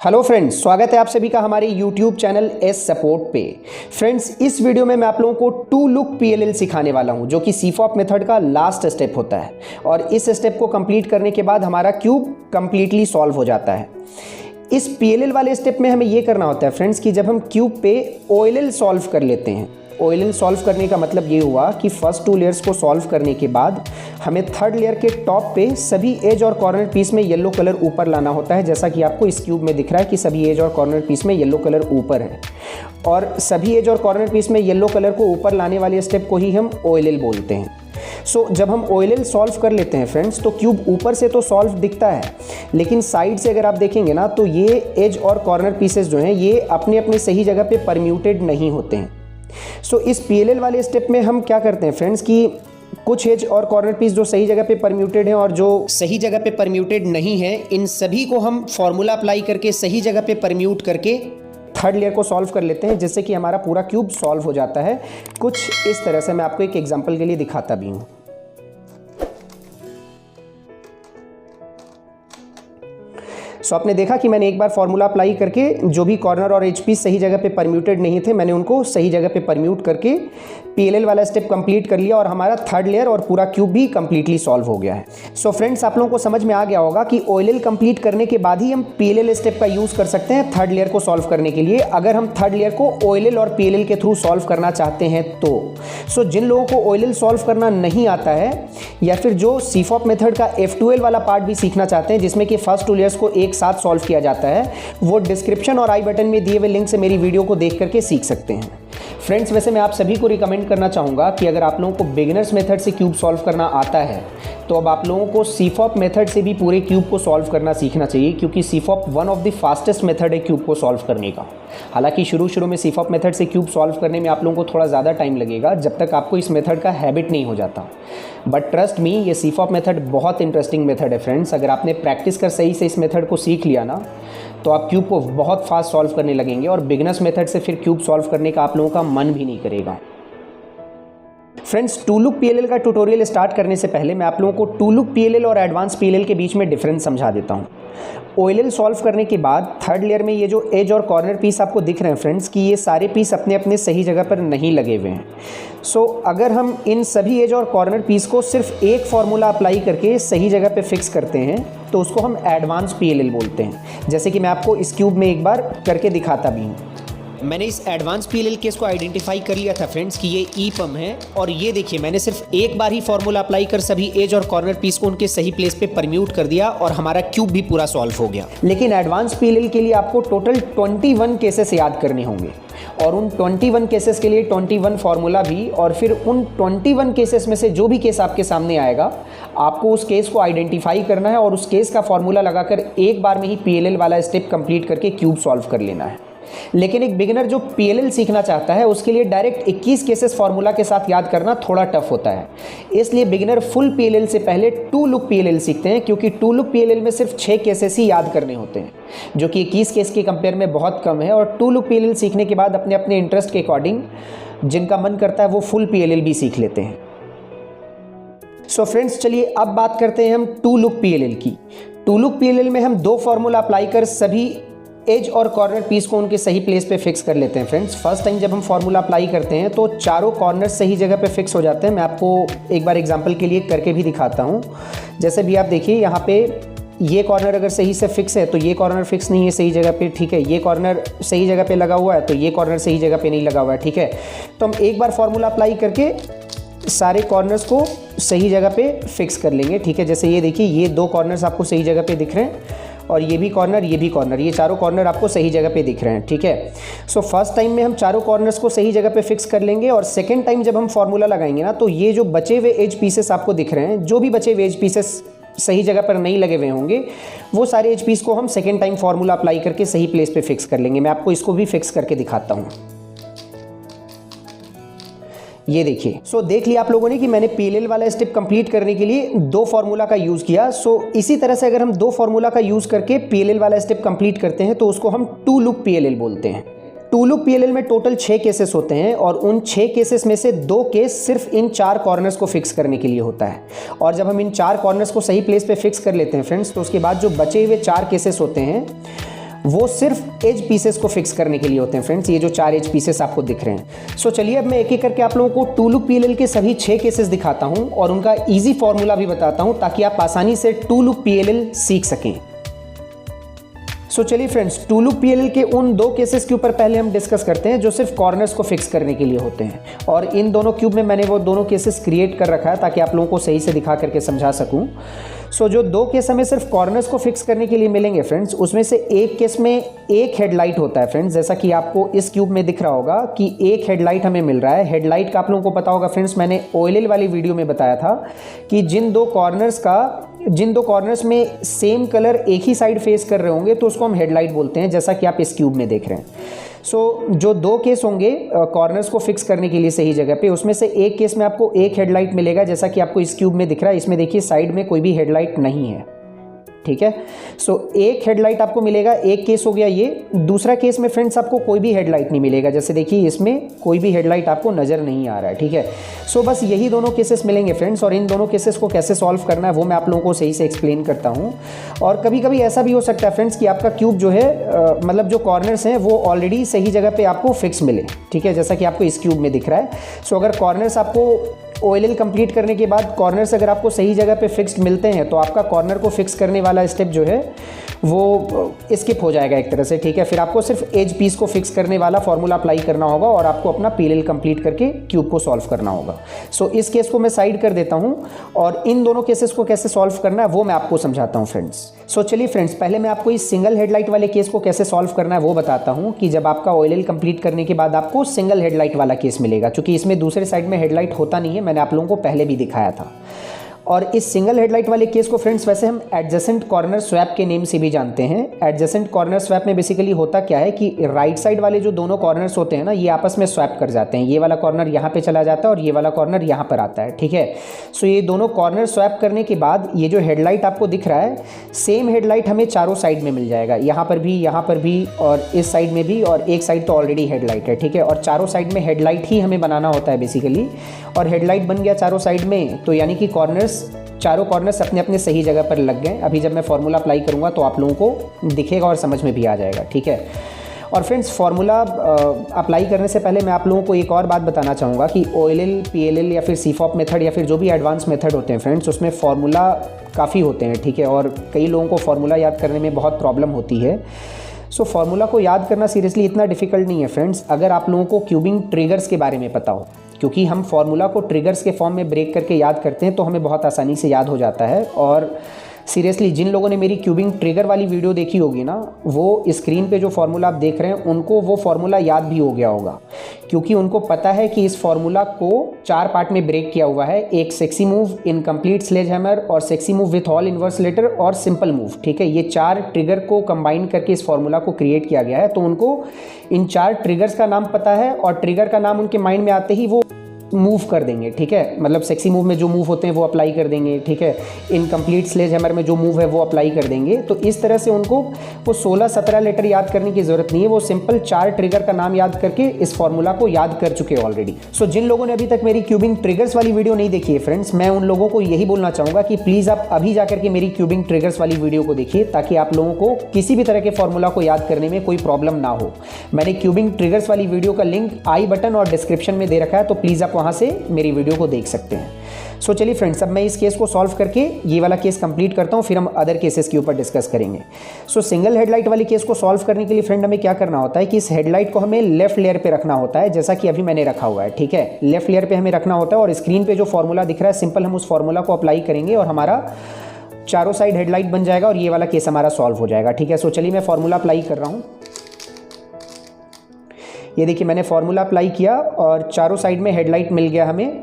Hello friends, स्वागत है आप सभी का हमारे YouTube चैनल एस सपोर्ट पे। फ्रेंड्स, इस वीडियो में मैं आप लोगों को टू लुक PLL सिखाने वाला हूं, जो कि CFOP मेथड का लास्ट स्टेप होता है। और इस स्टेप को कंप्लीट करने के बाद हमारा क्यूब कंप्लीटली सॉल्व हो जाता है। इस PLL वाले स्टेप में हमें ये करना होता है फ्रेंड्स कि जब हम क्यूब पे OLL सॉल्व कर लेते हैं। OLL सॉल्व करने का मतलब ये हुआ कि फर्स्ट टू लेयर्स को सॉल्व करने के बाद हमें थर्ड लेयर के टॉप पे सभी एज और कॉर्नर पीस में येलो कलर ऊपर लाना होता है। जैसा कि आपको इस क्यूब में दिख रहा है कि सभी एज और कॉर्नर पीस में येलो कलर ऊपर है, और सभी एज और कॉर्नर पीस में येलो कलर को ऊपर लाने वाले स्टेप को ही हम OLL बोलते हैं। जब हम OLL सॉल्व कर लेते हैं फ्रेंड्स, तो क्यूब ऊपर से तो सॉल्व दिखता है, लेकिन साइड से अगर आप देखेंगे ना, तो ये एज और कॉर्नर पीसेस जो हैं ये अपने अपने सही जगह पे परम्यूटेड नहीं होते हैं। इस PLL वाले स्टेप में हम क्या करते हैं फ्रेंड्स कि कुछ एज और कॉर्नर पीस जो सही जगह पे परम्यूटेड हैं और जो सही जगह पे परम्यूटेड नहीं है, इन सभी को हम फॉर्मूला अप्लाई करके सही जगह पे परम्यूट करके थर्ड लेयर को सॉल्व कर लेते हैं, जिससे कि हमारा पूरा क्यूब सॉल्व हो जाता है। कुछ इस तरह से मैं आपको एक एग्जांपल के लिए दिखाता भी हूँ। आपने देखा कि मैंने एक बार फॉर्मूला अप्लाई करके जो भी कॉर्नर और एज पीस सही जगह पे परम्यूटेड नहीं थे, मैंने उनको सही जगह पे परम्यूट करके PLL वाला स्टेप कंप्लीट कर लिया और हमारा थर्ड लेयर और पूरा क्यूब भी कंप्लीटली सॉल्व हो गया है। फ्रेंड्स, आप लोगों को समझ में आ गया होगा कि OLL कंप्लीट करने के बाद ही हम PLL स्टेप का यूज़ कर सकते हैं थर्ड लेयर को सॉल्व करने के लिए, अगर हम थर्ड लेयर को OLL और PLL के थ्रू सॉल्व करना चाहते हैं तो। जिन लोगों को OLL सॉल्व करना नहीं आता है, या फिर जो CFOP मेथड का F2L वाला पार्ट भी सीखना चाहते हैं, जिसमें कि फर्स्ट टू लेयर्स को एक साथ सॉल्व किया जाता है, वो डिस्क्रिप्शन और आई बटन में दिए हुए लिंक से मेरी वीडियो को देख करके सीख सकते हैं। फ्रेंड्स, वैसे मैं आप सभी को रिकमेंड करना चाहूँगा कि अगर आप लोगों को बिगिनर्स मेथड से क्यूब सॉल्व करना आता है, तो अब आप लोगों को CFOP मेथड से भी पूरे क्यूब को सॉल्व करना सीखना चाहिए, क्योंकि CFOP one of the fastest method है क्यूब को सॉल्व करने का। हालांकि शुरू में CFOP मेथड से क्यूब सॉल्व करने में आप लोगों को थोड़ा ज़्यादा टाइम लगेगा, जब तक आपको इस मेथड का हैबिट नहीं हो जाता। बट ट्रस्ट मी, ये CFOP मेथड बहुत इंटरेस्टिंग मेथड है फ्रेंड्स। अगर आपने प्रैक्टिस कर सही से इस मेथड को सीख लिया ना, तो आप क्यूब को बहुत फास्ट सॉल्व करने लगेंगे, और बिगिनर्स मेथड से फिर क्यूब सॉल्व करने का आप लोगों का मन भी नहीं करेगा। फ्रेंड्स, टू लुक PLL का ट्यूटोरियल स्टार्ट करने से पहले मैं आप लोगों को टू लुक PLL और एडवांस PLL के बीच में डिफरेंस समझा देता हूँ। OLL सॉल्व करने के बाद थर्ड लेयर में ये जो एज और कॉर्नर पीस आपको दिख रहे हैं फ्रेंड्स, कि ये सारे पीस अपने अपने सही जगह पर नहीं लगे हुए हैं। अगर हम इन सभी एज और कॉर्नर पीस को सिर्फ एक फार्मूला अप्लाई करके सही जगह पे फिक्स करते हैं, तो उसको हम एडवांस PLL बोलते हैं। जैसे कि मैं आपको इस क्यूब में एक बार करके दिखाता भी हूँ। मैंने इस एडवांस PLL केस को आइडेंटिफाई कर लिया था फ्रेंड्स कि ये EPUM है, और ये देखिए मैंने सिर्फ एक बार ही फॉर्मूला अप्लाई कर सभी एज और कॉर्नर पीस को उनके सही प्लेस पे परम्यूट कर दिया, और हमारा क्यूब भी पूरा सॉल्व हो गया। लेकिन एडवांस PLL के लिए आपको टोटल 21 केसेस याद करने होंगे, और उन 21 केसेस के लिए 21 फार्मूला भी, और फिर उन 21 केसेस में से जो भी केस आपके सामने आएगा, आपको उस केस को आइडेंटिफाई करना है और उस केस का फार्मूला लगाकर एक बार में ही PLL वाला स्टेप कंप्लीट करके क्यूब सॉल्व कर लेना है। लेकिन एक बिगिनर जो PLL सीखना चाहता है, उसके लिए डायरेक्ट 21 केसेस फार्मूला के साथ याद करना थोड़ा टफ होता है। इसलिए बिगिनर फुल PLL से पहले टू लुक PLL सीखते हैं, क्योंकि टू लुक PLL में सिर्फ 6 केसेस ही याद करने होते हैं, जो कि 21 केस के कंपेयर में बहुत कम है। और टू लुक PLL सीखने के बाद अपने अपने इंटरेस्ट के अकॉर्डिंग जिनका मन करता है वो फुल PLL भी सीख लेते हैं। फ्रेंड्स, चलिए अब बात करते हैं हम टू लुक PLL की। टू लुक PLL में हम 2 फार्मूला अप्लाई कर सभी एज और कॉर्नर पीस को उनके सही प्लेस पे फिक्स कर लेते हैं फ्रेंड्स। फर्स्ट टाइम जब हम फार्मूला अप्लाई करते हैं तो चारों कॉर्नर सही जगह पे फिक्स हो जाते हैं। मैं आपको एक बार एग्जांपल के लिए करके भी दिखाता हूँ। जैसे भी आप देखिए, यहाँ पे ये कॉर्नर अगर सही से फिक्स है तो ये कॉर्नर फिक्स नहीं है सही जगह पे, ठीक है। ये कॉर्नर सही जगह पे लगा हुआ है तो ये कॉर्नर सही जगह पे नहीं लगा हुआ है, ठीक है। तो हम एक बार फार्मूला अप्लाई करके सारे कॉर्नर्स को सही जगह पे फिक्स कर लेंगे, ठीक है। जैसे ये देखिए, ये 2 कॉर्नर्स आपको सही जगह पे दिख रहे हैं, और ये भी कॉर्नर, ये भी कॉर्नर, ये चारों कॉर्नर आपको सही जगह पे दिख रहे हैं, ठीक है। फर्स्ट टाइम में हम चारों कॉर्नर्स को सही जगह पे फिक्स कर लेंगे, और सेकंड टाइम जब हम फार्मूला लगाएंगे ना, तो ये जो बचे हुए एज पीसेस आपको दिख रहे हैं, जो भी बचे हुए एज पीसेस सही जगह पर नहीं लगे हुए होंगे, वो सारे एज पीस को हम सेकंड टाइम फार्मूला अप्लाई करके सही प्लेस पे फिक्स कर लेंगे। मैं आपको इसको भी फिक्स करके दिखाता हूँ। ये देखिए, देख लिया आप लोगों ने कि मैंने PLL वाला स्टेप कंप्लीट करने के लिए 2 फार्मूला का यूज़ किया। इसी तरह से अगर हम 2 फार्मूला का यूज़ करके PLL वाला स्टेप कंप्लीट करते हैं, तो उसको हम टू लुक PLL बोलते हैं। टू लुक PLL में टोटल 6 केसेस होते हैं, और उन 6 केसेस में से 2 केस सिर्फ इन 4 कॉर्नर्स को फिक्स करने के लिए होता है। और जब हम इन 4 कॉर्नर्स को सही प्लेस पे फिक्स कर लेते हैं फ्रेंड्स, तो उसके बाद जो बचे हुए 4 केसेस होते हैं वो सिर्फ एज पीसेस को फिक्स करने के लिए होते हैं फ्रेंड्स, ये जो 4 एज पीसेस आपको दिख रहे हैं। सो चलिए अब मैं एक एक करके आप लोगों को टू लुक PLL के सभी 6 केसेस दिखाता हूं और उनका ईजी फॉर्मूला भी बताता हूं ताकि आप आसानी से टू लुक PLL सीख सकें। सो चलिए फ्रेंड्स, टू लुक PLL के उन 2 केसेस के ऊपर पहले हम डिस्कस करते हैं जो सिर्फ कॉर्नर्स को फिक्स करने के लिए होते हैं, और इन दोनों क्यूब में मैंने वो दोनों केसेस क्रिएट कर रखा है ताकि आप लोगों को सही से दिखा करके समझा सकूं। सो जो 2 केस हमें सिर्फ कॉर्नर्स को फिक्स करने के लिए मिलेंगे फ्रेंड्स, उसमें से एक केस में एक हेडलाइट होता है फ्रेंड्स, जैसा कि आपको इस क्यूब में दिख रहा होगा कि एक हेडलाइट हमें मिल रहा है। हेडलाइट का आप लोगों को पता होगा फ्रेंड्स, मैंने OLL वाली वीडियो में बताया था कि जिन दो कॉर्नर्स में सेम कलर एक ही साइड फेस कर रहे होंगे तो उसको हम हेडलाइट बोलते हैं, जैसा कि आप इस क्यूब में देख रहे हैं। सो जो 2 केस होंगे कॉर्नर्स को फिक्स करने के लिए सही जगह पे, उसमें से एक केस में आपको एक हेडलाइट मिलेगा, जैसा कि आपको इस क्यूब में दिख रहा है। इसमें देखिए साइड में कोई भी हेडलाइट नहीं है, ठीक है। सो एक हेडलाइट आपको मिलेगा, एक केस हो गया ये। दूसरा केस में फ्रेंड्स आपको कोई भी हेडलाइट नहीं मिलेगा, जैसे देखिए इसमें कोई भी हेडलाइट आपको नज़र नहीं आ रहा है, ठीक है। सो बस यही दोनों केसेस मिलेंगे फ्रेंड्स, और इन दोनों केसेस को कैसे सॉल्व करना है वो मैं आप लोगों को सही से एक्सप्लेन करता हूँ। और कभी कभी ऐसा भी हो सकता है फ्रेंड्स कि आपका क्यूब जो है मतलब जो कॉर्नर्स हैं वो ऑलरेडी सही जगह पे आपको फिक्स मिले, ठीक है, जैसा कि आपको इस क्यूब में दिख रहा है। सो अगर कॉर्नर्स आपको OLL कंप्लीट करने के बाद कॉर्नर्स अगर आपको सही जगह पे फिक्स्ड मिलते हैं तो आपका कॉर्नर को फिक्स करने वाला स्टेप जो है वो स्किप हो जाएगा एक तरह से, ठीक है। फिर आपको सिर्फ एज पीस को फिक्स करने वाला फॉर्मूला अप्लाई करना होगा और आपको अपना PLL कंप्लीट करके क्यूब को सॉल्व करना होगा। सो इस केस को मैं साइड कर देता हूँ और इन दोनों केसेस को कैसे सॉल्व करना है वो मैं आपको समझाता हूँ फ्रेंड्स। सो चलिए फ्रेंड्स, पहले मैं आपको इस सिंगल हेडलाइट वाले केस को कैसे सॉल्व करना है वो बताता हूँ कि जब आपका OLL कंप्लीट करने के बाद आपको सिंगल हेडलाइट वाला केस मिलेगा, क्योंकि इसमें दूसरे साइड में हेडलाइट होता नहीं है, मैंने आप लोगों को पहले भी दिखाया था। और इस सिंगल हेडलाइट वाले केस को फ्रेंड्स वैसे हम एडजेसेंट कॉर्नर स्वैप के नेम से भी जानते हैं। एडजेसेंट कॉर्नर स्वैप में बेसिकली होता क्या है कि राइट साइड वाले जो दोनों कॉर्नर्स होते हैं ना, ये आपस में स्वैप कर जाते हैं। ये वाला कॉर्नर यहाँ पे चला जाता है और ये वाला कॉर्नर यहाँ पर आता है, ठीक है। सो ये दोनों कॉर्नर स्वैप करने के बाद ये जो हेडलाइट आपको दिख रहा है, सेम हेडलाइट हमें चारों साइड में मिल जाएगा, यहाँ पर भी और इस साइड में भी, और एक साइड तो ऑलरेडी हेडलाइट है, ठीक है। और चारों साइड में हेडलाइट ही हमें बनाना होता है बेसिकली, और हेडलाइट बन गया चारों साइड में, तो यानी कि चारों कॉर्नर्स अपने अपने सही जगह पर लग गए। अभी जब मैं फॉर्मूला अप्लाई करूंगा तो आप लोगों को दिखेगा और समझ में भी आ जाएगा, ठीक है। और फ्रेंड्स, फॉर्मूला अप्लाई करने से पहले मैं आप लोगों को एक और बात बताना चाहूँगा कि OLL, PLL या फिर CFOP मेथड या फिर जो भी एडवांस मेथड होते हैं फ्रेंड्स, उसमें फार्मूला काफ़ी होते हैं, ठीक है। और कई लोगों को फार्मूला याद करने में बहुत प्रॉब्लम होती है। सो फार्मूला को याद करना सीरियसली इतना डिफिकल्ट नहीं है फ्रेंड्स, अगर आप लोगों को क्यूबिंग ट्रिगर्स के बारे में पता हो, क्योंकि हम फार्मूला को ट्रिगर्स के फॉर्म में ब्रेक करके याद करते हैं तो हमें बहुत आसानी से याद हो जाता है। और सीरियसली जिन लोगों ने मेरी क्यूबिंग ट्रिगर वाली वीडियो देखी होगी ना, वो स्क्रीन पे जो फार्मूला आप देख रहे हैं उनको वो फार्मूला याद भी हो गया होगा, क्योंकि उनको पता है कि इस फार्मूला को 4 पार्ट में ब्रेक किया हुआ है। एक sexy move, incomplete sledge hammer, और sexy move with all inverse letter, और सिंपल मूव, ठीक है। ये 4 ट्रिगर को कंबाइन करके इस फार्मूला को क्रिएट किया गया है। तो उनको इन 4 ट्रिगर्स का नाम पता है और ट्रिगर का नाम उनके माइंड में आते ही वो मूव कर देंगे, ठीक है। मतलब सेक्सी मूव में जो मूव होते हैं वो अप्लाई कर देंगे, ठीक है। इनकम्प्लीट स्लेज हैमर में जो मूव है वो अप्लाई कर देंगे। तो इस तरह से उनको वो 16-17 लेटर याद करने की जरूरत नहीं है, वो सिंपल 4 ट्रिगर का नाम याद करके इस फॉर्मूला को याद कर चुके हैं ऑलरेडी। सो जिन लोगों ने अभी तक मेरी क्यूबिंग ट्रिगर्स वाली वीडियो नहीं देखी है फ्रेंड्स, मैं उन लोगों को यही बोलना चाहूँगा कि प्लीज़ आप अभी जाकर के मेरी क्यूबिंग ट्रिगर्स वाली वीडियो को देखिए, ताकि आप लोगों को किसी भी तरह के फॉर्मूला को याद करने में कोई प्रॉब्लम ना हो। मैंने क्यूबिंग ट्रिगर्स वाली वीडियो का लिंक आई बटन और डिस्क्रिप्शन में दे रखा है, तो प्लीज़ आप वहाँ से मेरी वीडियो को देख सकते हैं। सो चलिए फ्रेंड्स, अब मैं इस केस को सॉल्व करके ये वाला केस कंप्लीट करता हूँ, फिर हम अदर केसेस के ऊपर डिस्कस करेंगे। सो सिंगल हेडलाइट वाली केस को सॉल्व करने के लिए फ्रेंड हमें क्या करना होता है कि इस हेडलाइट को हमें लेफ्ट लेयर पे रखना होता है, जैसा कि अभी मैंने रखा हुआ है, ठीक है। लेफ्ट लेयर पे हमें रखना होता है और स्क्रीन पे जो फॉर्मूला दिख रहा है सिंपल हम उस फॉर्मूला को अप्लाई करेंगे और हमारा चारों साइड हेडलाइट बन जाएगा और ये वाला केस हमारा सॉल्व हो जाएगा, ठीक है। सो चलिए मैं फॉर्मूला अप्लाई कर रहा हूँ। ये देखिए मैंने फॉर्मूला अप्लाई किया और चारों साइड में हेडलाइट मिल गया हमें।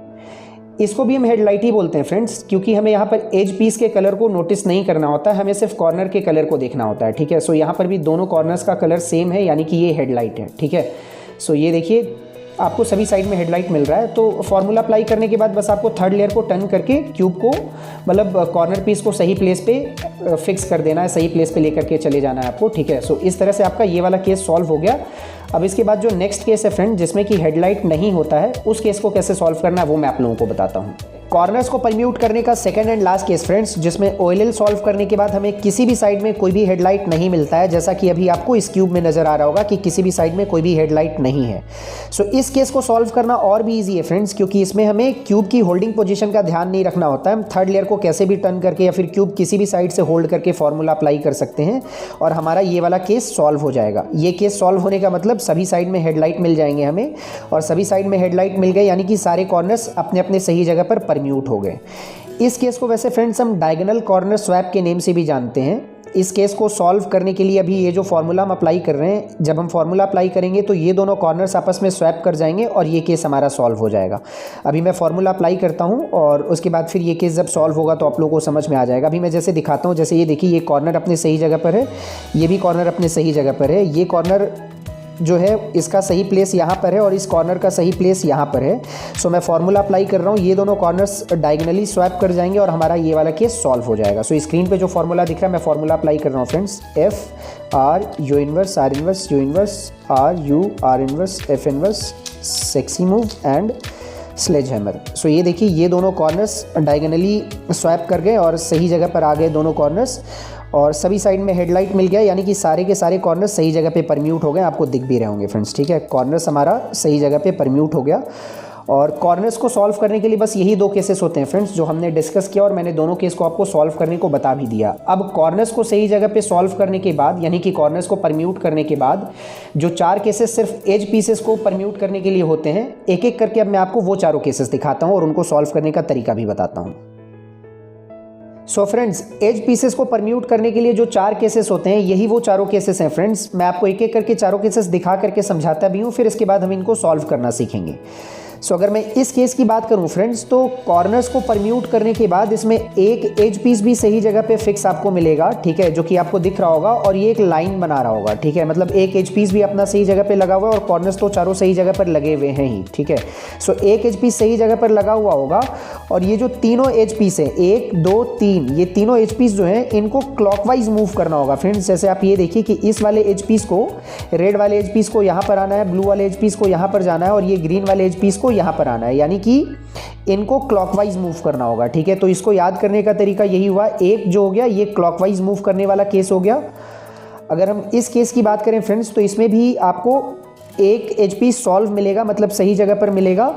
इसको भी हम हेडलाइट ही बोलते हैं फ्रेंड्स, क्योंकि हमें यहाँ पर एज पीस के कलर को नोटिस नहीं करना होता है, हमें सिर्फ कॉर्नर के कलर को देखना होता है, ठीक है। सो यहाँ पर भी दोनों कॉर्नर्स का कलर सेम है, यानी कि ये हेडलाइट है, ठीक है। सो ये देखिए आपको सभी साइड में हेडलाइट मिल रहा है। तो फार्मूला अप्लाई करने के बाद बस आपको थर्ड लेयर को टर्न करके क्यूब को मतलब कॉर्नर पीस को सही प्लेस पे फिक्स कर देना है, सही प्लेस पे लेकर के चले जाना है आपको, ठीक है। सो इस तरह से आपका ये वाला केस सॉल्व हो गया। अब इसके बाद जो नेक्स्ट केस है फ्रेंड, जिसमें कि हेडलाइट नहीं होता है, उस केस को कैसे सॉल्व करना है वो मैं आप लोगों को बताता हूँ। कॉर्नर्स को परम्यूट करने का second and last case friends, जिसमें OLL सॉल्व करने के बाद हमें किसी भी साइड में कोई भी हेडलाइट नहीं मिलता है, जैसा कि अभी आपको इस क्यूब में नजर आ रहा होगा कि किसी भी साइड में कोई भी हेडलाइट नहीं है। सो इस केस को सॉल्व करना और भी ईजी है फ्रेंड्स, क्योंकि इसमें हमें क्यूब की होल्डिंग पोजीशन का ध्यान नहीं रखना होता है। हम थर्ड लेयर को कैसे भी टर्न करके या फिर क्यूब किसी भी साइड से होल्ड करके फॉर्मूला अप्लाई कर सकते हैं और हमारा ये वाला केस सॉल्व हो जाएगा। ये केस सॉल्व होने का मतलब सभी साइड में हेडलाइट मिल जाएंगे हमें, और सभी साइड में हेडलाइट मिल गए यानी कि सारे कॉर्नर्स अपने अपने सही जगह पर परम्यूट हो गए। इस केस को वैसे फ्रेंड्स हम डायगोनल कॉर्नर स्वैप के नेम से भी जानते हैं। इस केस को सॉल्व करने के लिए अभी ये जो फॉर्मूला हम अप्लाई कर रहे हैं, जब हम फॉर्मूला अप्लाई करेंगे तो ये दोनों कॉर्नर्स आपस में स्वैप कर जाएंगे और ये केस हमारा सॉल्व हो जाएगा। अभी मैं फॉर्मूला अप्लाई करता हूँ और उसके बाद फिर ये केस जब सॉल्व होगा तो आप लोगों को समझ में आ जाएगा। अभी मैं जैसे दिखाता हूँ, जैसे ये देखिए, ये कॉर्नर अपने सही जगह पर है, ये भी कॉर्नर अपने सही जगह पर है, ये कॉर्नर जो है इसका सही प्लेस यहाँ पर है और इस कॉर्नर का सही प्लेस यहाँ पर है। सो मैं फॉर्मूला अप्लाई कर रहा हूँ, ये दोनों कॉर्नर्स डायगोनली स्वैप कर जाएंगे और हमारा ये वाला केस सॉल्व हो जाएगा। सो स्क्रीन पे जो फॉर्मूला दिख रहा है, मैं फॉर्मूला अप्लाई कर रहा हूँ friends, F R U inverse R inverse U inverse R U R inverse F inverse sexy move and sledge hammer. So ये देखिए, ये दोनों कॉर्नर्स डायगोनली स्वैप कर गए और सही जगह पर आ गए दोनों कॉर्नर्स, और सभी साइड में हेडलाइट मिल गया, यानी कि सारे के सारे कॉर्नर्स सही जगह पे परम्यूट हो गए। आपको दिख भी रहे होंगे फ्रेंड्स, ठीक है, कॉर्नर्स हमारा सही जगह पे परम्यूट हो गया। और कॉर्नर्स को सॉल्व करने के लिए बस यही दो केसेस होते हैं फ्रेंड्स जो हमने डिस्कस किया, और मैंने दोनों केस को आपको सॉल्व करने को बता भी दिया। अब कॉर्नर्स को सही जगह पे सॉल्व करने के बाद, यानी कि कॉर्नर्स को परम्यूट करने के बाद जो चार केसेस सिर्फ एज पीसेस को परम्यूट करने के लिए होते हैं, एक एक करके अब मैं आपको वो चारों केसेस दिखाता हूँ और उनको सॉल्व करने का तरीका भी बताता हूँ। सो फ्रेंड्स, एज पीसेस को परम्यूट करने के लिए जो चार केसेस होते हैं, यही वो चारों केसेस हैं फ्रेंड्स। मैं आपको एक एक करके चारों केसेस दिखा करके समझाता भी हूँ, फिर इसके बाद हम इनको सॉल्व करना सीखेंगे। सो अगर मैं इस केस की बात करूं फ्रेंड्स, तो कॉर्नर्स को परम्यूट करने के बाद इसमें एक एज पीस भी सही जगह पे फिक्स आपको मिलेगा, ठीक है, जो कि आपको दिख रहा होगा, और ये एक लाइन बना रहा होगा, ठीक है, मतलब एक एज पीस भी अपना सही जगह पे लगा हुआ है और कॉर्नर्स तो चारों सही जगह पर लगे हुए हैं ही, ठीक है। सो एक एज पीस सही जगह पर लगा हुआ होगा, और ये जो तीनों एज पीस है, 1 2 3, ये तीनों एज पीस जो है इनको क्लॉकवाइज मूव करना होगा फ्रेंड्स। जैसे आप ये देखिए कि इस वाले एज पीस को, रेड वाले एज पीस को यहाँ पर आना है, ब्लू वाले एज पीस को यहाँ पर जाना है, और ये ग्रीन वाले एज पीस को यहाँ पर आना है, यानी कि इनको क्लॉकवाइज मूव करना होगा, ठीक है। तो इसको याद करने का तरीका यही हुआ, एक जो हो गया ये क्लॉकवाइज मूव करने वाला केस हो गया। अगर हम इस केस की बात करें फ्रेंड्स, तो इसमें भी आपको एक एज पीस सॉल्व मिलेगा, मतलब सही जगह पर मिलेगा,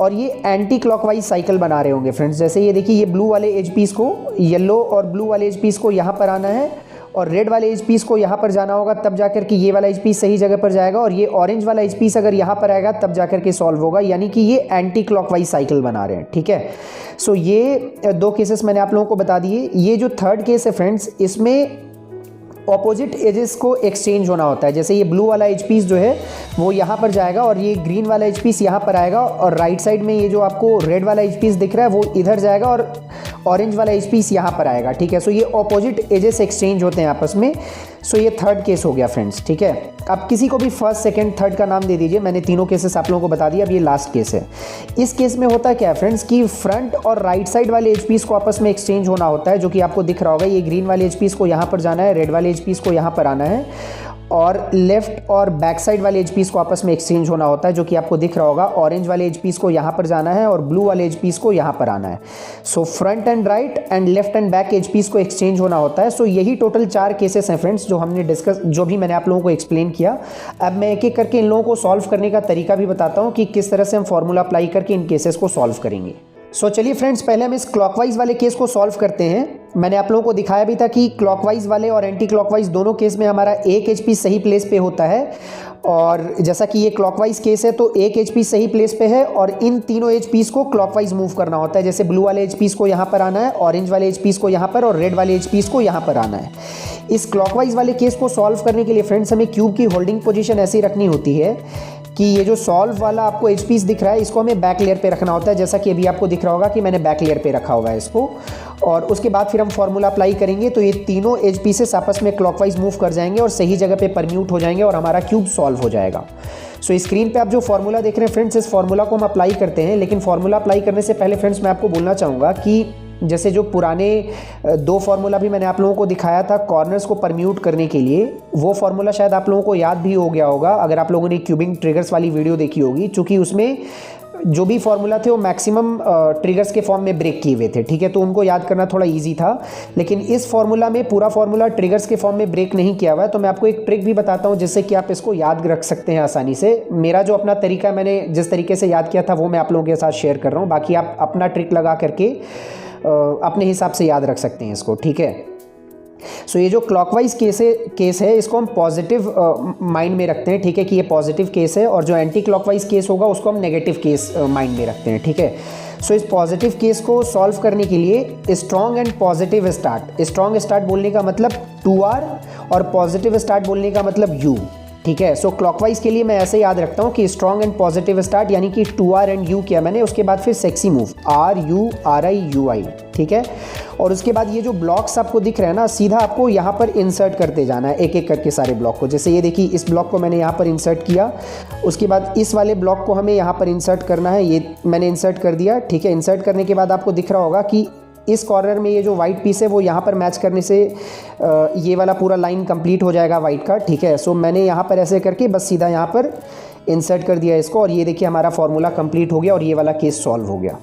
और ये एंटी क्लॉकवाइज साइकिल बना रहे होंगे फ्रेंड्स। जैसे ये देखिए, ये ब्लू वाले एज पीस को, येलो और ब्लू वाले एज पीस को यहाँ पर आना है, और रेड वाले एज पीस को यहाँ पर जाना होगा, तब जाकर के ये वाला एज पीस सही जगह पर जाएगा, और ये ऑरेंज वाला एज पीस अगर यहाँ पर आएगा तब जाकर के सॉल्व होगा, यानी कि ये एंटी क्लॉकवाइज साइकिल बना रहे हैं, ठीक है। सो ये दो केसेस मैंने आप लोगों को बता दिए। ये जो थर्ड केस है फ्रेंड्स, इसमें ऑपोजिट एजेस को एक्सचेंज होना होता है। जैसे ये ब्लू वाला एज पीस जो है वो यहाँ पर जाएगा और ये ग्रीन वाला एज पीस यहाँ पर आएगा, और राइट साइड में ये जो आपको रेड वाला एज पीस दिख रहा है वो इधर जाएगा और ऑरेंज वाला एज पीस यहाँ पर आएगा, ठीक है। सो ये ऑपोजिट एजेस एक्सचेंज होते हैं आपस में। सो ये थर्ड केस हो गया फ्रेंड्स, ठीक है। आप किसी को भी फर्स्ट सेकंड थर्ड का नाम दे दीजिए, मैंने तीनों केसेस आप लोगों को बता दिया। अब ये लास्ट केस है। इस केस में होता क्या है फ्रेंड्स कि फ्रंट और राइट साइड वाले एज पीस को आपस में एक्सचेंज होना होता है, जो कि आपको दिख रहा होगा। ये ग्रीन वाले एज पीस को यहाँ पर जाना है, रेड वाले एज पीस को यहाँ पर आना है, और लेफ्ट और बैक साइड वाले एज पीस को आपस में एक्सचेंज होना होता है, जो कि आपको दिख रहा होगा। ऑरेंज वाले एज पीस को यहाँ पर जाना है और ब्लू वाले एज पीस को यहाँ पर आना है। So front and right and left and back edge piece को एक्सचेंज होना होता है। सो यही टोटल चार केसेस हैं फ्रेंड्स जो हमने डिस्कस, जो भी मैंने आप लोगों को एक्सप्लेन किया। अब मैं एक एक करके इन लोगों को सॉल्व करने का तरीका भी बताता हूँ कि किस तरह से हम फॉर्मूला अप्लाई करके इन केसेस को सॉल्व करेंगे। सो चलिए फ्रेंड्स, पहले हम इस क्लॉकवाइज वाले केस को सॉल्व करते हैं। मैंने आप लोगों को दिखाया भी था कि क्लॉकवाइज वाले और एंटी क्लॉकवाइज दोनों केस में हमारा एक एच पी सही प्लेस पे होता है, और जैसा कि ये क्लॉकवाइज केस है तो एक एच पी सही प्लेस पे है, और इन तीनों एच पीस को क्लॉकवाइज मूव करना होता है। जैसे ब्लू वाले एच पीस को यहाँ पर आना है, ऑरेंज वाले एच पीस को यहाँ पर, और रेड वाले एच पीस को यहाँ पर आना है। इस क्लॉकवाइज वाले केस को सॉल्व करने के लिए फ्रेंड्स हमें क्यूब की होल्डिंग पोजीशन ऐसी रखनी होती है कि ये जो सॉल्व वाला आपको एज पीस दिख रहा है इसको हमें बैक लेयर पे रखना होता है, जैसा कि अभी आपको दिख रहा होगा कि मैंने बैक लेयर पे रखा हुआ है इसको। और उसके बाद फिर हम फॉर्मूला अप्लाई करेंगे तो ये तीनों एज पीसेस आपस में क्लॉकवाइज मूव कर जाएंगे और सही जगह पे परम्यूट हो जाएंगे और हमारा क्यूब सॉल्व हो जाएगा। सो स्क्रीन पे आप जो फॉर्मूला देख रहे हैं फ्रेंड्स, इस फॉर्मूला को हम अप्लाई करते हैं। लेकिन फॉर्मूला अप्लाई करने से पहले फ्रेंड्स मैं आपको बोलना चाहूँगा कि जैसे जो पुराने दो फार्मूला भी मैंने आप लोगों को दिखाया था कॉर्नर्स को परम्यूट करने के लिए, वो फार्मूला शायद आप लोगों को याद भी हो गया होगा अगर आप लोगों ने क्यूबिंग ट्रिगर्स वाली वीडियो देखी होगी, चूँकि उसमें जो भी फार्मूला थे वो मैक्सिमम ट्रिगर्स के फॉर्म में ब्रेक किए हुए थे, ठीक है, तो उनको याद करना थोड़ा ईजी था। लेकिन इस फार्मूला में पूरा फार्मूला ट्रिगर्स के फॉर्म में ब्रेक नहीं किया हुआ है, तो मैं आपको एक ट्रिक भी बताता हूँ जिससे कि आप इसको याद रख सकते हैं आसानी से। मेरा जो अपना तरीका, मैंने जिस तरीके से याद किया था वो मैं आप लोगों के साथ शेयर कर रहा हूँ, बाकी आप अपना ट्रिक लगा करके अपने हिसाब से याद रख सकते हैं इसको, ठीक है। सो ये जो क्लॉकवाइज केस है इसको हम पॉजिटिव माइंड में रखते हैं, ठीक है, कि ये पॉजिटिव केस है, और जो एंटी क्लॉकवाइज केस होगा उसको हम नेगेटिव केस माइंड में रखते हैं, ठीक है। सो इस पॉजिटिव केस को सॉल्व करने के लिए strong and positive start, strong start बोलने का मतलब 2R और पॉजिटिव स्टार्ट बोलने का मतलब U, ठीक है। सो क्लॉकवाइज के लिए मैं ऐसे याद रखता हूँ कि स्ट्रॉन्ग एंड पॉजिटिव स्टार्ट, यानी कि 2R एंड U किया मैंने, उसके बाद फिर सेक्सी मूव RURI, ठीक है। और उसके बाद ये जो ब्लॉक्स आपको दिख रहे हैं ना, सीधा आपको यहाँ पर इंसर्ट करते जाना है एक एक करके सारे ब्लॉक को। जैसे ये देखिए, इस ब्लॉक को मैंने यहाँ पर इंसर्ट किया, उसके बाद इस वाले ब्लॉक को हमें यहाँ पर इंसर्ट करना है, ये मैंने इंसर्ट कर दिया, ठीक है। इंसर्ट करने के बाद आपको दिख रहा होगा कि इस कॉर्नर में ये जो वाइट पीस है वो यहाँ पर मैच करने से ये वाला पूरा लाइन कंप्लीट हो जाएगा वाइट का, ठीक है। सो मैंने यहाँ पर ऐसे करके बस सीधा यहाँ पर इंसर्ट कर दिया इसको, और ये देखिए हमारा फॉर्मूला कंप्लीट हो गया और ये वाला केस सॉल्व हो गया।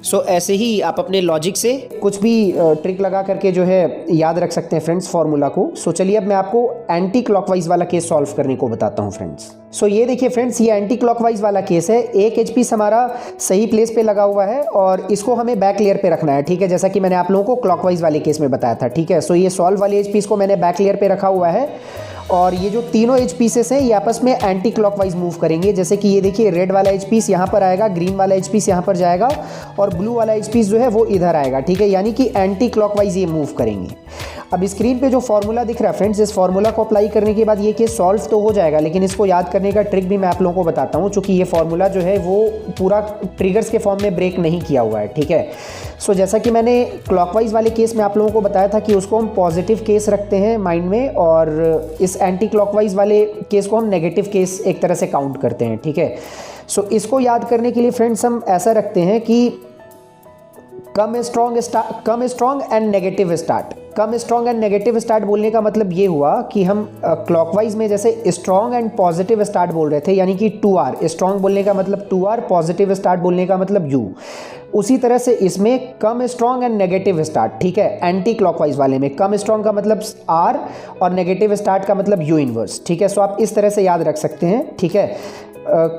सो ऐसे ही आप अपने लॉजिक से कुछ भी ट्रिक लगा करके जो है याद रख सकते हैं फ्रेंड्स फार्मूला को। सो चलिए अब मैं आपको एंटी क्लॉकवाइज वाला केस सॉल्व करने को बताता हूँ फ्रेंड्स। सो ये देखिए फ्रेंड्स, ये एंटी क्लॉकवाइज वाला केस है। एक एच पीस हमारा सही प्लेस पे लगा हुआ है और इसको हमें बैक लेयर पे रखना है, ठीक है, जैसा कि मैंने आप लोगों को क्लॉकवाइज वाले केस में बताया था, ठीक है। सो ये सॉल्व वाले एच पीस को मैंने बैक लेयर पे रखा हुआ है, और ये जो तीनों एज पीसेस हैं ये आपस में एंटी क्लॉकवाइज मूव करेंगे। जैसे कि ये देखिए, रेड वाला एज पीस यहाँ पर आएगा, ग्रीन वाला एज पीस यहाँ पर जाएगा, और ब्लू वाला एज पीस जो है वो इधर आएगा, ठीक है, यानी कि एंटी क्लॉकवाइज ये मूव करेंगे। अब स्क्रीन पे जो फॉर्मूला दिख रहा है फ्रेंड्स, इस फॉर्मूला को अप्लाई करने के बाद ये केस सॉल्व तो हो जाएगा, लेकिन इसको याद करने का ट्रिक भी मैं आप लोगों को बताता हूँ, चूँकि ये फॉर्मूला जो है वो पूरा ट्रिगर्स के फॉर्म में ब्रेक नहीं किया हुआ है, ठीक है। सो जैसा कि मैंने क्लॉकवाइज वाले केस में आप लोगों को बताया था कि उसको हम पॉजिटिव केस रखते हैं माइंड में, और इस एंटी क्लॉकवाइज वाले केस को हम नेगेटिव केस एक तरह से काउंट करते हैं, ठीक है। सो इसको याद करने के लिए फ्रेंड्स हम ऐसा रखते हैं कि come strong and negative start. Come strong and negative start बोलने का मतलब ये हुआ कि हम क्लॉकवाइज में जैसे स्ट्रॉन्ग एंड पॉजिटिव स्टार्ट बोल रहे थे, यानी कि 2R, स्ट्रॉन्ग बोलने का मतलब 2R, पॉजिटिव स्टार्ट बोलने का मतलब U। उसी तरह से इसमें कम स्ट्रॉन्ग एंड नेगेटिव स्टार्ट, ठीक है, एंटी क्लॉकवाइज वाले में कम स्ट्रॉन्ग का मतलब R और नेगेटिव स्टार्ट का मतलब U इनवर्स, ठीक है। सो आप इस तरह से याद रख सकते हैं, ठीक है।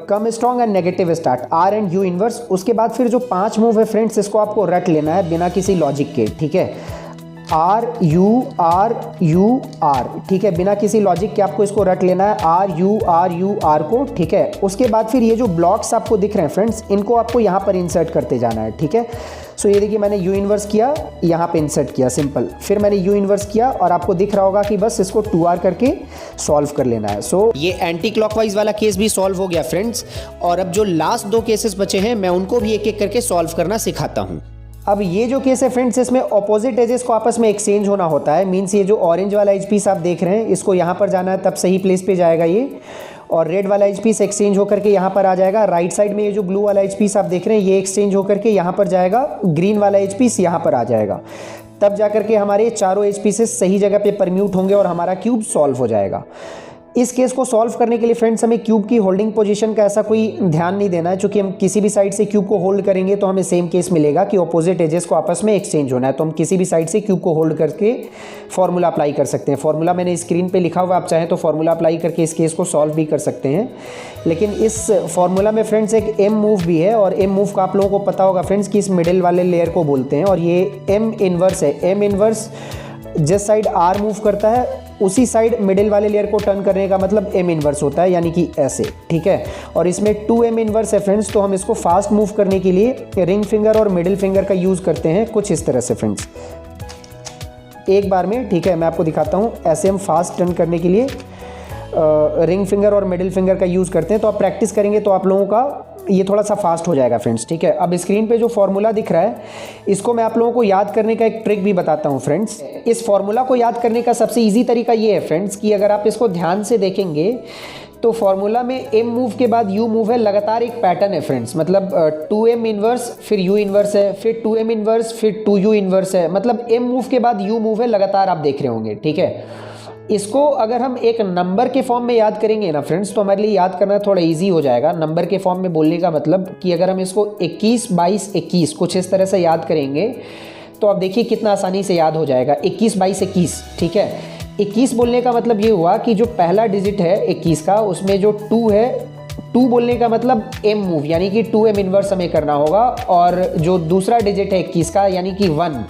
Come strong and negative start R and U inverse. उसके बाद फिर जो 5 मूव है फ्रेंड्स, इसको आपको रट लेना है बिना किसी लॉजिक के, ठीक है। R U R, ठीक है, बिना किसी लॉजिक के आपको इसको रट लेना है, R U R को, ठीक है। उसके बाद फिर ये जो ब्लॉक्स आपको दिख रहे हैं फ्रेंड्स, इनको आपको यहाँ पर इंसर्ट करते जाना है, ठीक है। सो ये देखिए, मैंने U इनवर्स किया, यहाँ पे इंसर्ट किया, सिंपल। फिर मैंने U इनवर्स किया, और आपको दिख रहा होगा कि बस इसको 2R करके सॉल्व कर लेना है। सो ये एंटी क्लॉकवाइज वाला केस भी सॉल्व हो गया फ्रेंड्स, और अब जो लास्ट 2 केसेस बचे हैं मैं उनको भी एक एक करके सॉल्व करना सिखाता हूँ। अब ये जो केस है फ्रेंड्स, इसमें ऑपोजिट एजेस को आपस में एक्सचेंज होना होता है। मीन्स ये जो ऑरेंज वाला एज पीस आप देख रहे हैं, इसको यहाँ पर जाना है, तब सही प्लेस पे जाएगा ये, और रेड वाला एज पीस एक्सचेंज होकर के यहाँ पर आ जाएगा। राइट साइड में ये जो ब्लू वाला एज पीस आप देख रहे हैं, ये एक्सचेंज होकर के यहाँ पर जाएगा, ग्रीन वाला एज पीस यहाँ पर आ जाएगा। तब जाकर के हमारे चारों एज पीसेस सही जगह पे परम्यूट होंगे और हमारा क्यूब सॉल्व हो जाएगा। इस केस को सॉल्व करने के लिए फ्रेंड्स हमें क्यूब की होल्डिंग पोजीशन का ऐसा कोई ध्यान नहीं देना है, क्योंकि हम किसी भी साइड से क्यूब को होल्ड करेंगे तो हमें सेम केस मिलेगा कि ऑपोजिट एजेस को आपस में एक्सचेंज होना है। तो हम किसी भी साइड से क्यूब को होल्ड करके फॉर्मूला अप्लाई कर सकते हैं। फॉर्मूला मैंने स्क्रीन पे लिखा हुआ, आप चाहें तो फॉर्मूला अप्लाई करके इस केस को सॉल्व भी कर सकते हैं। लेकिन इस फॉर्मूला में फ्रेंड्स एक एम मूव भी है, और एम मूव का आप लोगों को पता होगा फ्रेंड्स कि इस मिडिल वाले लेयर को बोलते हैं, और ये एम इनवर्स है। एम इनवर्स जिस साइड R मूव करता है उसी साइड मिडिल वाले लेयर को टर्न करने का मतलब M इनवर्स होता है, यानी कि ऐसे, ठीक है। और इसमें 2M इनवर्स है फ्रेंड्स, तो हम इसको फास्ट मूव करने के लिए रिंग फिंगर और मिडिल फिंगर का यूज़ करते हैं कुछ इस तरह से फ्रेंड्स, एक बार में, ठीक है। मैं आपको दिखाता हूँ, ऐसे हम फास्ट टर्न करने के लिए रिंग फिंगर और मिडिल फिंगर का यूज़ करते हैं। तो आप प्रैक्टिस करेंगे तो आप लोगों का ये थोड़ा सा फास्ट हो जाएगा फ्रेंड्स, ठीक है। अब स्क्रीन पे जो फॉर्मूला दिख रहा है, इसको मैं आप लोगों को याद करने का एक ट्रिक भी बताता हूँ फ्रेंड्स। इस फॉर्मूला को याद करने का सबसे इजी तरीका ये है फ्रेंड्स कि अगर आप इसको ध्यान से देखेंगे तो फॉर्मूला में M मूव के बाद U मूव है, लगातार एक पैटर्न है फ्रेंड्स। मतलब 2M इनवर्स फिर U इनवर्स है, फिर 2M इनवर्स फिर 2U इनवर्स है। मतलब M मूव के बाद U मूव है, लगातार आप देख रहे होंगे, ठीक है। इसको अगर हम एक नंबर के फॉर्म में याद करेंगे ना फ्रेंड्स, तो हमारे लिए याद करना थोड़ा इजी हो जाएगा। नंबर के फॉर्म में बोलने का मतलब कि अगर हम इसको 21 22 21 कुछ इस तरह से याद करेंगे तो आप देखिए कितना आसानी से याद हो जाएगा। 21 22 21, ठीक है। 21 बोलने का मतलब ये हुआ कि जो पहला डिजिट है 21 का, उसमें जो 2 है, 2 बोलने का मतलब m मूव, यानी कि 2m इनवर्स हमें करना होगा। और जो दूसरा डिजिट है 21 का यानी कि 1,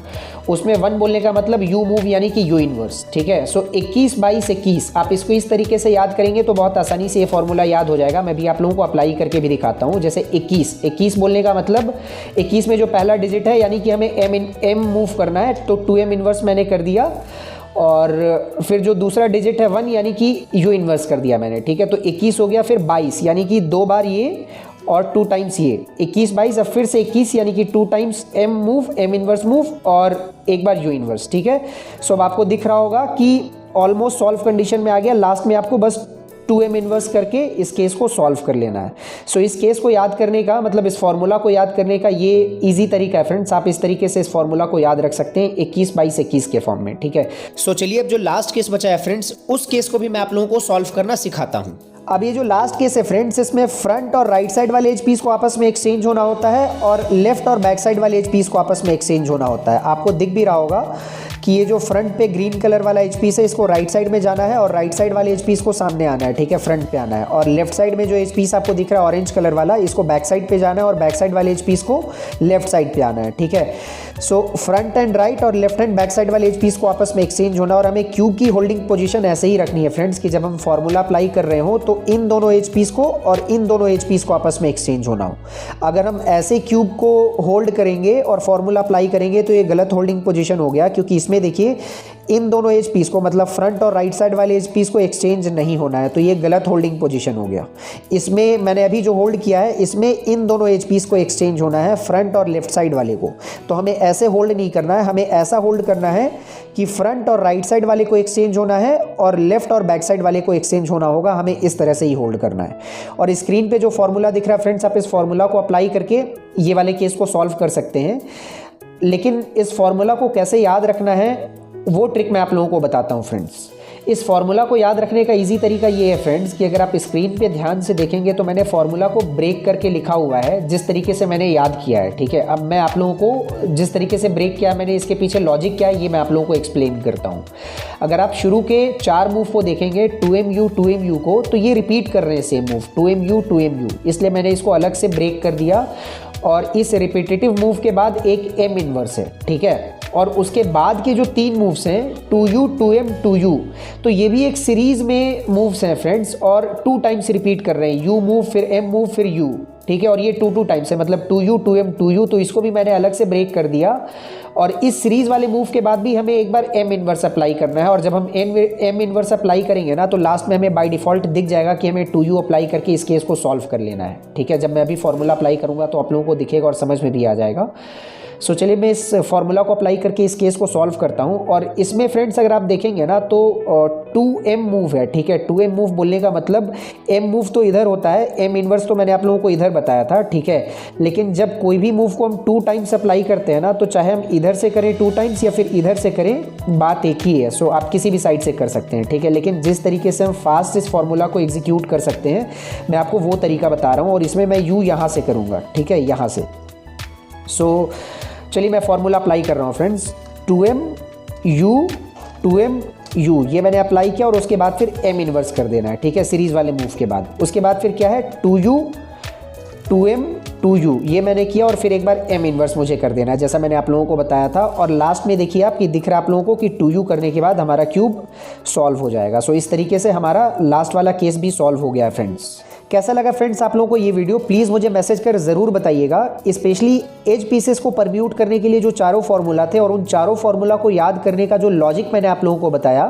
उसमें 1 बोलने का मतलब u मूव यानी कि u इनवर्स, ठीक है। सो 21 22 21 आप इसको इस तरीके से याद करेंगे तो बहुत आसानी से ये फॉर्मूला याद हो जाएगा। मैं भी आप लोगों को अप्लाई करके भी दिखाता हूँ। जैसे 21 बोलने का मतलब 21 में जो पहला डिजिट है यानी कि हमें m मूव करना है, तो 2m इनवर्स मैंने कर दिया। और फिर जो दूसरा डिजिट है 1 यानी कि u इन्वर्स कर दिया मैंने, ठीक है। तो 21 हो गया, फिर 22 यानी कि 2 बार ये और 2 टाइम्स ये, 21 22, अब फिर से 21 यानी कि 2 times m move, m inverse move और एक बार u इन्वर्स, ठीक है। सो अब आपको दिख रहा होगा कि ऑलमोस्ट सॉल्व कंडीशन में आ गया। लास्ट में आपको बस 2m इन्वर्स करके इस केस को सॉल्व कर लेना है। सो इस केस को याद करने का मतलब इस फॉर्मूला को याद करने का ये इजी तरीका है फ्रेंड्स। आप इस तरीके से इस फॉर्मूला को याद रख सकते हैं 21 22 21 के फॉर्म में, ठीक है। सो चलिए अब जो लास्ट केस बचा है फ्रेंड्स, उस केस को भी मैं आप लोगों को सॉल्व करना सिखाता हूँ। अब ये जो लास्ट केस है फ्रेंड्स, इसमें फ्रंट और राइट साइड वाले एज पीस को आपस में एक्सचेंज होना होता है और लेफ्ट और बैक साइड वाले एज पीस को आपस में एक्सचेंज होना होता है। आपको दिख भी रहा होगा कि ये जो फ्रंट पे ग्रीन कलर वाला एज पीस है इसको राइट साइड में जाना है और राइट साइड वाले एज पीस को सामने आना है, ठीक है, फ्रंट पे आना है। और लेफ्ट साइड में जो एज पीस आपको दिख रहा है ऑरेंज कलर वाला, इसको बैक साइड पे जाना है और बैक साइड वाले एज पीस को लेफ्ट साइड पे आना है, ठीक है। सो फ्रंट एंड राइट और लेफ्ट एंड बैक साइड वाले एज पीस को आपस में एक्सचेंज होना, और हमें क्यूब की होल्डिंग पोजीशन ऐसे ही रखनी है फ्रेंड्स कि जब हम फॉर्मूला अप्लाई कर रहे हो तो इन दोनों एज पीस को और इन दोनों एज पीस को आपस में एक्सचेंज होना हो। अगर हम ऐसे क्यूब को होल्ड करेंगे और फॉर्मूला अप्लाई करेंगे तो ये गलत होल्डिंग पोजीशन हो गया, क्योंकि इसमें देखिए इन दोनों एज पीस को मतलब फ्रंट और राइट साइड वाले एज पीस को एक्सचेंज नहीं होना है, तो ये गलत होल्डिंग पोजीशन हो गया। इसमें मैंने अभी जो होल्ड किया है इसमें इन दोनों एज पीस को एक्सचेंज होना है, फ्रंट और लेफ्ट साइड वाले को। तो हमें ऐसे होल्ड नहीं करना है, हमें ऐसा होल्ड करना है कि फ्रंट और राइट साइड वाले को एक्सचेंज होना है और लेफ्ट और बैक साइड वाले को एक्सचेंज होना होगा। हमें इस तरह से ही होल्ड करना है। और स्क्रीन पे जो फॉर्मूला दिख रहा है फ्रेंड्स, आप इस फॉर्मूला को अप्लाई करके ये वाले केस को सॉल्व कर सकते हैं। लेकिन इस फॉर्मूला को कैसे याद रखना है वो ट्रिक मैं आप लोगों को बताता हूँ फ्रेंड्स। इस फॉर्मूला को याद रखने का इजी तरीका ये है फ्रेंड्स कि अगर आप स्क्रीन पे ध्यान से देखेंगे तो मैंने फॉर्मूला को ब्रेक करके लिखा हुआ है जिस तरीके से मैंने याद किया है, ठीक है। अब मैं आप लोगों को जिस तरीके से ब्रेक किया मैंने, इसके पीछे लॉजिक क्या है ये मैं आप लोगों को एक्सप्लेन करता हूँ। अगर आप शुरू के 4 मूव को देखेंगे 2mu 2mu को, तो ये रिपीट कर रहे हैं सेम मूव 2mu 2mu, इसलिए मैंने इसको अलग से ब्रेक कर दिया। और इस रिपीटेटिव मूव के बाद एक m इनवर्स है, ठीक है। और उसके बाद के जो 3 मूव्स हैं 2u 2m 2u, तो ये भी एक सीरीज में मूव्स हैं फ्रेंड्स और 2 टाइम्स रिपीट कर रहे हैं, u मूव फिर m मूव फिर u, ठीक है। और ये 2 टाइम्स है मतलब 2u 2m 2u, तो इसको भी मैंने अलग से ब्रेक कर दिया। और इस सीरीज वाले मूव के बाद भी हमें एक बार m इनवर्स अप्लाई करना है। और जब हम m इनवर्स अप्लाई करेंगे ना तो लास्ट में हमें बाय डिफ़ॉल्ट दिख जाएगा कि हमें 2u अप्लाई करके इस केस को सॉल्व कर लेना है, ठीक है। जब मैं अभी फॉर्मूला अप्लाई करूँगा तो आप लोगों को दिखेगा और समझ में भी आ जाएगा। सो चलिए मैं इस फॉर्मूला को अप्लाई करके इस केस को सॉल्व करता हूँ। और इसमें फ्रेंड्स अगर आप देखेंगे ना तो 2m मूव है, ठीक है। 2m मूव बोलने का मतलब m मूव तो इधर होता है, m इनवर्स तो मैंने आप लोगों को इधर बताया था, ठीक है। लेकिन जब कोई भी मूव को हम 2 टाइम्स अप्लाई करते हैं ना, तो चाहे हम इधर से करें 2 टाइम्स या फिर इधर से करें, बात एक ही है। सो आप किसी भी साइड से कर सकते हैं, ठीक है। लेकिन जिस तरीके से हम फास्ट इस फॉर्मूला को एग्जीक्यूट कर सकते हैं मैं आपको वो तरीका बता रहा हूँ। और इसमें मैं u यहाँ से करूँगा, ठीक है, यहाँ से। सो चलिए मैं फॉर्मूला अप्लाई कर रहा हूँ फ्रेंड्स, 2m u ये मैंने अप्लाई किया और उसके बाद फिर m इनवर्स कर देना है, ठीक है, सीरीज वाले मूव के बाद। उसके बाद फिर क्या है 2u 2m 2u ये मैंने किया और फिर एक बार m इनवर्स मुझे कर देना है जैसा मैंने आप लोगों को बताया था। और लास्ट में देखिए आप कि दिख रहा है आप लोगों को कि 2u करने के बाद हमारा क्यूब सॉल्व हो जाएगा। सो इस तरीके से हमारा लास्ट वाला केस भी सॉल्व हो गया है फ्रेंड्स। कैसा लगा फ्रेंड्स आप लोगों को ये वीडियो, प्लीज़ मुझे मैसेज कर ज़रूर बताइएगा। स्पेशली एज पीसेस को परम्यूट करने के लिए जो चारों फार्मूला थे और उन चारों फार्मूला को याद करने का जो लॉजिक मैंने आप लोगों को बताया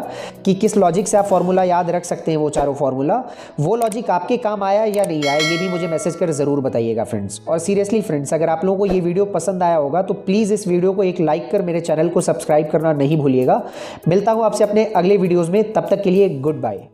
कि किस लॉजिक से आप फार्मूला याद रख सकते हैं, वो चारों फार्मूला, वो लॉजिक आपके काम आया या नहीं आया ये भी मुझे मैसेज कर ज़रूर बताइएगा फ्रेंड्स। और सीरियसली फ्रेंड्स अगर आप लोगों को ये वीडियो पसंद आया होगा तो प्लीज़ इस वीडियो को एक लाइक कर मेरे चैनल को सब्सक्राइब करना नहीं भूलिएगा। मिलता हूँ आपसे अपने अगले वीडियोज़ में, तब तक के लिए गुड बाय।